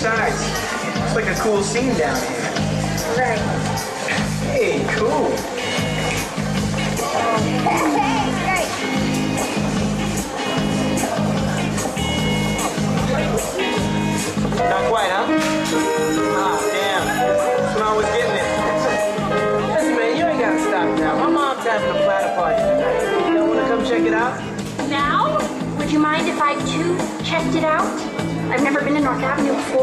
Besides, it's like a cool scene down here. Right. Hey, cool. Not quite, huh? Ah, damn. That's when I was getting it. Listen, man, you ain't gotta stop now. My mom's having a platter party tonight. You wanna come check it out? Now? Would you mind if I too checked it out? I've never been to North Avenue before.